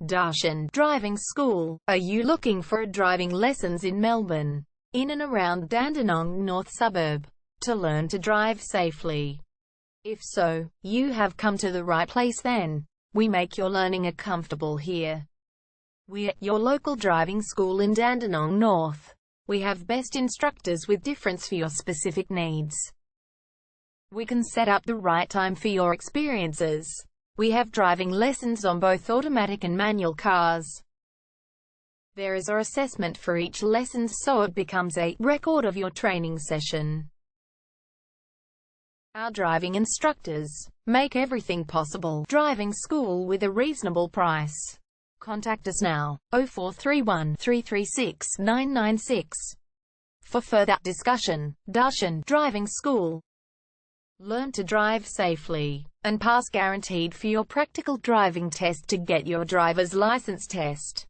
Darshan Driving School. Are you looking for driving lessons in Melbourne, in and around Dandenong North suburb, to learn to drive safely? If so, you have come to the right place then. We make your learning comfortable here. We're your local driving school in Dandenong North. We have best instructors with difference for your specific needs. We can set up the right time for your experiences. We have driving lessons on both automatic and manual cars. There is an assessment for each lesson, so it becomes a record of your training session. Our driving instructors make everything possible. Driving school with a reasonable price. Contact us now, 0431 336 996. For further discussion. Darshan Driving School. Learn to drive safely and pass guaranteed for your practical driving test to get your driver's license test.